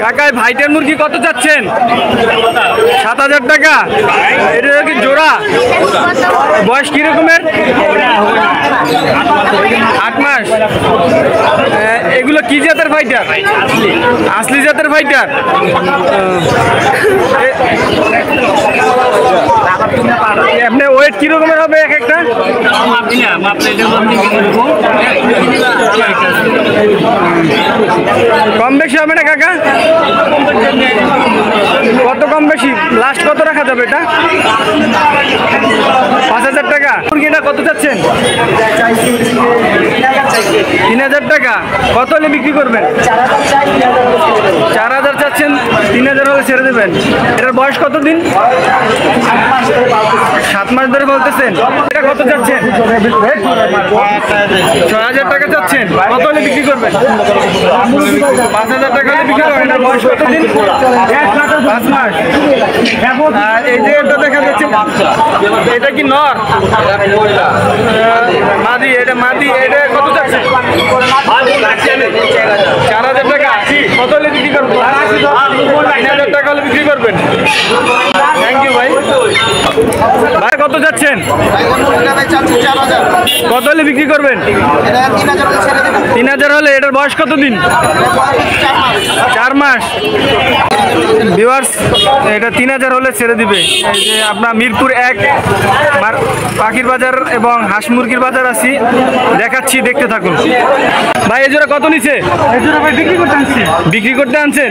কাকায় ভাইটার মুরগি কত চাচ্ছেন? 7,000 টাকা। এটা কি জোড়া? বয়স কি রকমের? 8 মাস। এগুলো কি জাতের ফাইটার? আসলি জাতের ফাইটার। আপনি ওয়েট কি রকমের হবে এক একটা? কম বেশি হবে না কাকা? কত কম বেশি? লাস্ট কত রাখা যাবে এটা? 5,000 টাকা। মুরগিটা কত চাচ্ছেন? 3,000 টাকা। কত হলে বিক্রি করবেন? 4,000 চাচ্ছেন, 3,000 হলে ছেড়ে দেবেন। এটার বয়স কত দিন? 7 মাস ধরে বলতেছেন। এটা কত চাচ্ছেন? 6,000 টাকা চাচ্ছেন। কত হলে বিক্রি করবেন? 5,000 টাকা হলে বিক্রি করবেন। এটার বয়স কত দিন? 5 মাস। আর এই যে এটা দেখা যাচ্ছে, এটা কি নর? মাদি। এটা মাদি। এটা কত চাচ্ছেন? 4,000 টাকা। কত হলে বিক্রি করবেন? 3,000 টাকা হলে বিক্রি করবেন। থ্যাংক ইউ ভাই। ভাই কত যাচ্ছেন? 4,000। কত হলে বিক্রি করবেন? 3,000 হলে। এটার বয়স কত দিন? 4 মাস। ভিউয়ার্স, এটা 3,000 হলে ছেড়ে দিবে। এই যে আপনার মিরপুর 1 পাখির বাজার এবং হাঁস মুরগির বাজার আছি, দেখাচ্ছি, দেখতে থাকুন। ভাই এই জোড়া কত নিছে? এই জোড়া ভাই বিক্রি করতে আনছি। বিক্রি করতে আনছেন?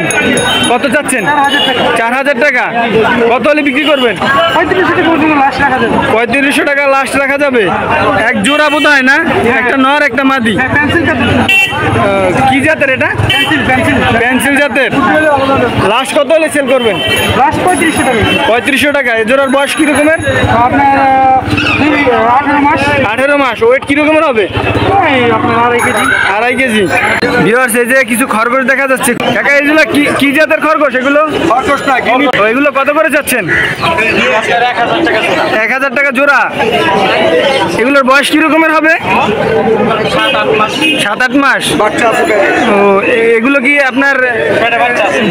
কত চাচ্ছেন? 4,000 টাকা। কত হলে বিক্রি করবেন? 3500 টাকা লাস্ট রাখা যাবে। এক জোড়া বোধ হয় না? একটা নর একটা মাদি। কি জাতের এটা? পেন্সিল জাতের। লাস্ট কত হলে সেল করবেন? লাস্ট 3500 টাকা। 3500 টাকা। এই জোড়ার বয়স কি রকমের? আপনার 18 মাস। 18 মাস। ওয়েট কি রকমের হবে? আপনার 2.5 কেজি। 2.5 কেজি। ভিউয়ার্স, এই যে কিছু খরগোশ দেখা যাচ্ছে। কাকা এগুলো কি জাতের খরগোশ? এগুলো খরগোশ না, এগুলো কত করে যাচ্ছেন? 1,000 টাকা জোড়া। এগুলোর বয়স কি রকমের হবে? 7-8 মাস। ও, এগুলো কি আপনার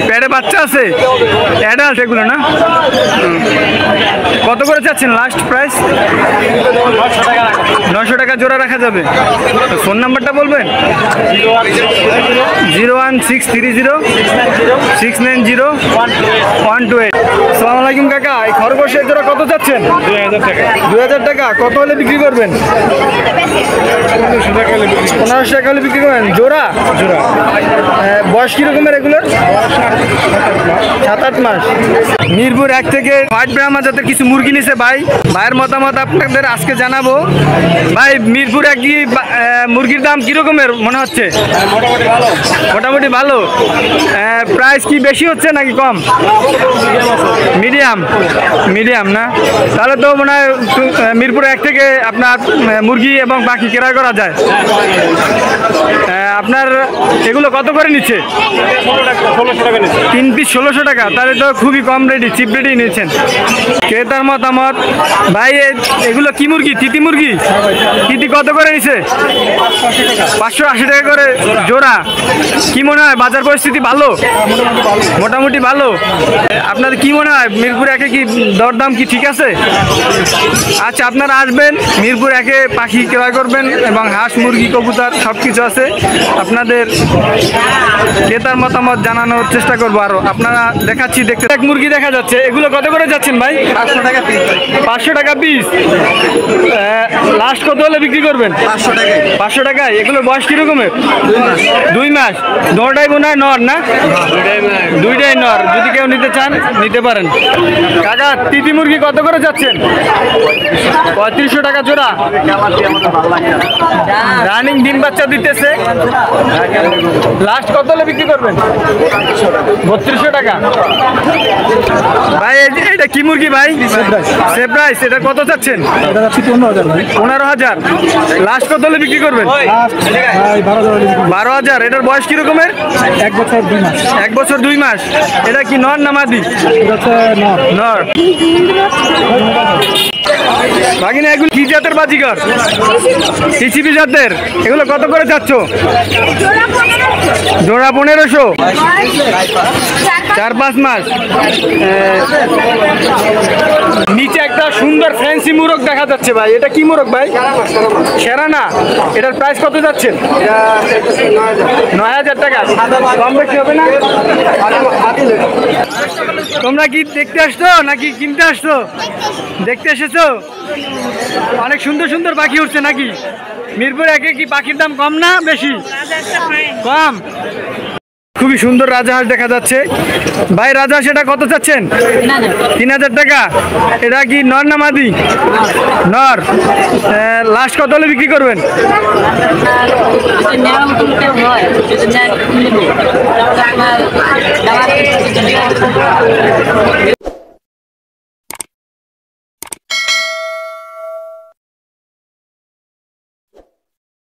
পেটে বাচ্চা আছে? অ্যাডাল্ট এগুলো না? কত করে চাচ্ছেন লাস্ট প্রাইস? 900 টাকা জোড়া রাখা যাবে। ফোন নাম্বারটা বলবেন? 01630690128। আসসালামু আলাইকুম কাকা, এই খরগোশের জোড়া কত চাচ্ছেন? 2,000 টাকা। কত হলে বিক্রি করবেন? 1500 টাকা হলে বিক্রি করবেন। জোড়া? জোড়া। বয়স কি রকমের এগুলোর? 7-8 মাস। মিরপুর 1 থেকে হোয়াইট ব্রাহ্মা জাতের কিছু মুরগি নিছে ভাই। ভাইয়ের মতামত আপনাদের আজকে জানাবো। ভাই মিরপুর 1 কি মুরগির দাম কি রকমের মনে হচ্ছে? মোটামুটি ভালো। প্রাইস কি বেশি হচ্ছে নাকি কম? মিডিয়াম। মিডিয়াম না? তাহলে তো মনে হয় মিরপুর 1 থেকে আপনার মুরগি এবং পাখি ক্রয় করা যায়। আপনার এগুলো কত করে নিচ্ছে? 3 পিস 1600 টাকা। তাহলে তো খুবই কম রেটই, চিপ রেটই নিয়েছেন। ক্রেতার মতামত। ভাই এগুলো কি মুরগি? তিতি মুরগি? তিতি কত করে নিছে? 580 টাকা করে জোড়া। কি মনে হয় বাজার পরিস্থিতি ভালো? মোটামুটি ভালো। আপনাদের কি মনে হয় মিরপুর 1 কি দরদাম কি ঠিক আছে? আচ্ছা, আপনারা আসবেন মিরপুর 1 পাখি ক্রয় করবেন এবং হাঁস মুরগি কবুতর সব কিছু আছে। আপনাদের ক্রেতার মতামত জানানোর চেষ্টা করবো। আরো আপনারা দেখাচ্ছি, দেখতে। এক মুরগি দেখা যাচ্ছে। এগুলো কত করে যাচ্ছেন ভাই? 500 টাকা পিস। 500 টাকা পিস। লাস্ট কত হলে বিক্রি করবেন? 500 টাকায়। 500 টাকায়। এগুলোর বয়স কি রকমের? 2 মাস। নটাই মনে হয় নর না? দুইটাই নর। যদি কেউ নিতে চান নিতে পারেন। কাকা তিতি মুরগি কত করে যাচ্ছেন? 3500 টাকা জোড়া। রানিং ডিম বাচ্চা দিতেছে। লাস্ট কত হলে বিক্রি করবেন? 3200 টাকা। ভাই এটা কি মুরগি ভাই? Save rice. এটা কত চাচ্ছেন? 15,000। লাস্ট কত হলে বিক্রি করবেন? 12,000। এটার বয়স কি রকমের? 1 বছর 2 মাস। 1 বছর 2 মাস। এটা কি নর না মাদি? নর। নর। ভাগিনা এগুলো কি জাতের বাজিঘর? সিসিপি জাতের। এগুলো কত করে যাচ্ছ? জোড়া 1500। 4-5 মাস। নিচে একটা সুন্দর ফ্যান্সি মুরগ দেখা যাচ্ছে ভাই, এটা কি মুরগ ভাই? সেরা না? এটার প্রাইস কত যাচ্ছেন? 9000 টাকা। কম বেশি হবে না? তোমরা কি দেখতে আসছো নাকি কিনতে আসছো? দেখতে এসেছো? অনেক সুন্দর সুন্দর পাখি উঠছে নাকি? মিরপুর একে কি পাখির দাম কম না বেশি? কম। খুবই সুন্দর রাজাহাঁস দেখা যাচ্ছে ভাই। রাজাহাঁস এটা কত চাচ্ছেন? 3000 টাকা। এটা কি নর না মাদি? নর। লাস্ট কত হলে বিক্রি করবেন?